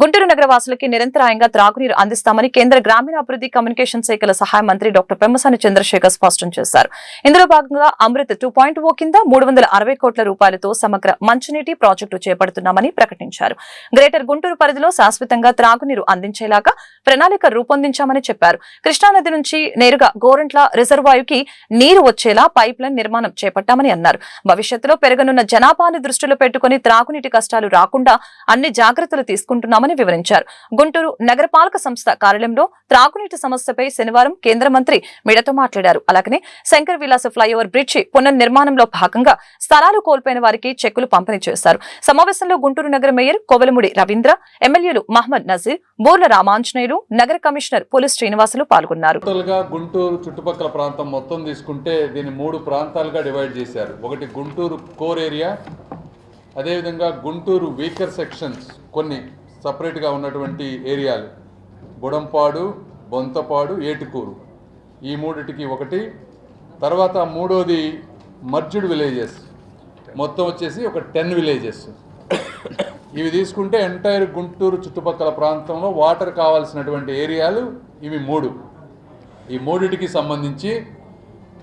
గుంటూరు నగర వాసులకి నిరంతరాయంగా త్రాగునీరు అందిస్తామని కేంద్ర గ్రామీణాభివృద్ధి కమ్యూనికేషన్ శాఖల సహాయ మంత్రి డాక్టర్ పెమ్మసాని చంద్రశేఖర్ స్పష్టం చేశారు. ఇందులో భాగంగా అమృత్ 2.0 కింద 360 కోట్ల రూపాయలతో సమగ్ర మంచినీటి ప్రాజెక్టు చేపడుతున్నామని ప్రకటించారు. గ్రేటర్ గుంటూరు పరిధిలో శాశ్వతంగా త్రాగునీరు అందించేలాగా ప్రణాళిక రూపొందించామని చెప్పారు. కృష్ణానది నుంచి నేరుగా గోరంట్ల రిజర్వాయుకి నీరు వచ్చేలా పైప్ లైన్ నిర్మాణం చేపట్టామని అన్నారు. భవిష్యత్తులో పెరగనున్న జనాభాను దృష్టిలో పెట్టుకుని త్రాగునీటి కష్టాలు రాకుండా అన్ని జాగ్రత్తలు తీసుకుంటున్నామని వివరించారు. గుంటూరు నగరపాలక సంస్థ కార్యాలయంలో త్రాగునీటి సమస్యపై శనివారం కేంద్ర మంత్రి మీడియాతో మాట్లాడారు. అలాగనే శంకర్ విలాస్ ఫ్లైఓవర్ బ్రిడ్జి పునర్నిర్మాణంలో భాగంగా స్థలాలు కోల్పోయిన వారికి చెక్కులు పంపిణీ చేశారు. సమావేశంలో గుంటూరు నగర మేయర్ కోవెలముడి రవీంద్ర, ఎమ్మెల్యేలు మహమ్మద్ నజీర్, బోర్ల రామాంజనేయులు, నగర కమిషనర్ పోలీస్ శ్రీనివాసులు పాల్గొన్నారు. గుంటూరు చుట్టుపక్కల ప్రాంతం మొత్తం తీసుకుంటే దీన్ని 3 ప్రాంతాలుగా డివైడ్ చేశారు. ఒకటి గుంటూరు కోర్ ఏరియా, అదేవిధంగా గుంటూరు వీకర్ సెక్షన్స్ కొన్ని సపరేట్గా ఉన్నటువంటి ఏరియాలు, బుడంపాడు, బొంతపాడు, ఏటుకూరు, ఈ మూడిటికి ఒకటి. తర్వాత మూడోది మర్జ్డ్ విలేజెస్, మొత్తం వచ్చేసి ఒక 10 విలేజెస్. ఇవి తీసుకుంటే ఎంటైర్ గుంటూరు చుట్టుపక్కల ప్రాంతంలో వాటర్ కావాల్సినటువంటి ఏరియాలు ఇవి 3. ఈ మూడిటికి సంబంధించి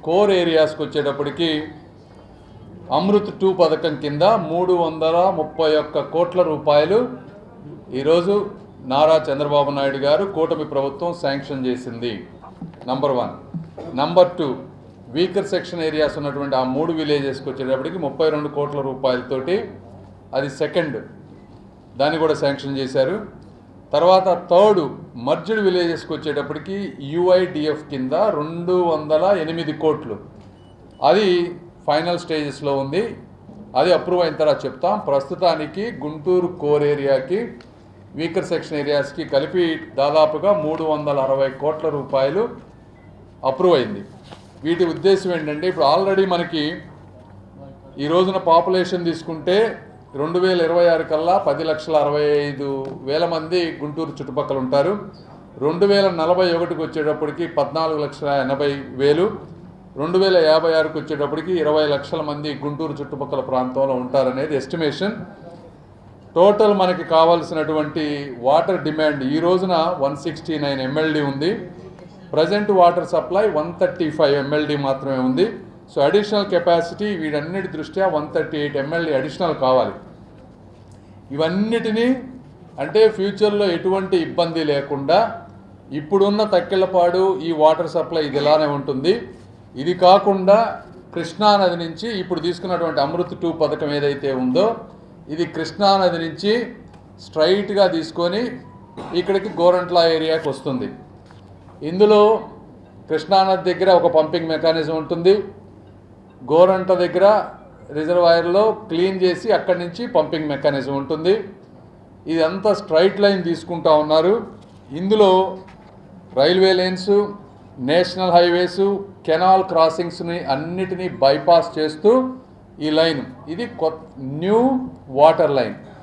కోర్ ఏరియాస్కి వచ్చేటప్పటికి అమృత్ 2 పథకం కింద 331 కోట్ల రూపాయలు ఈరోజు నారా చంద్రబాబు నాయుడు గారు కూటమి ప్రభుత్వం శాంక్షన్ చేసింది. Number 1. Number 2, weaker section areas ఉన్నటువంటి ఆ 3 విలేజెస్కి వచ్చేటప్పటికి 32 కోట్ల రూపాయలతోటి అది సెకండ్, దాన్ని కూడా శాంక్షన్ చేశారు. తర్వాత థర్డ్ మర్జ్డ్ విలేజెస్కి వచ్చేటప్పటికి UIDF కింద 208 కోట్లు, అది ఫైనల్ స్టేజెస్లో ఉంది. అది అప్రూవ్ అయిన తర్వాత చెప్తాం. ప్రస్తుతానికి గుంటూరు కోర్ ఏరియాకి, వీకర్ సెక్షన్ ఏరియాస్కి కలిపి దాదాపుగా 360 కోట్ల రూపాయలు అప్రూవ్ అయింది. వీటి ఉద్దేశం ఏంటంటే, ఇప్పుడు ఆల్రెడీ మనకి ఈ రోజున పాపులేషన్ తీసుకుంటే 2026 కల్లా 10,65,000 మంది గుంటూరు చుట్టుపక్కల ఉంటారు. 2041కి వచ్చేటప్పటికి 14,80,000, 2056కి వచ్చేటప్పటికి 20 లక్షల మంది గుంటూరు చుట్టుపక్కల ప్రాంతంలో ఉంటారనేది ఎస్టిమేషన్. టోటల్ మనకి కావాల్సినటువంటి వాటర్ డిమాండ్ ఈ రోజున 169 MLD ఉంది. ప్రజెంట్ వాటర్ సప్లై 135 MLD మాత్రమే ఉంది. సో అడిషనల్ కెపాసిటీ వీటన్నిటి దృష్ట్యా 138 MLD అడిషనల్ కావాలి. ఇవన్నిటినీ అంటే ఫ్యూచర్లో ఎటువంటి ఇబ్బంది లేకుండా ఇప్పుడున్న తక్కెళ్ళపాడు ఈ వాటర్ సప్లై ఇది ఇలానే ఉంటుంది. ఇది కాకుండా కృష్ణానది నుంచి ఇప్పుడు తీసుకున్నటువంటి అమృత్ 2 పథకం ఏదైతే ఉందో, ఇది కృష్ణానది నుంచి స్ట్రైట్గా తీసుకొని ఇక్కడికి గోరంట్ల ఏరియాకి వస్తుంది. ఇందులో కృష్ణానది దగ్గర ఒక పంపింగ్ మెకానిజం ఉంటుంది, గోరంట్ల దగ్గర రిజర్వాయర్లో క్లీన్ చేసి అక్కడి నుంచి పంపింగ్ మెకానిజం ఉంటుంది. ఇదంతా స్ట్రైట్ లైన్ తీసుకుంటా ఉన్నారు. ఇందులో railway lines, national highways, canal క్రాసింగ్స్ని అన్నిటినీ బైపాస్ చేస్తూ ఈ లైన్, ఇది న్యూ వాటర్ లైన్.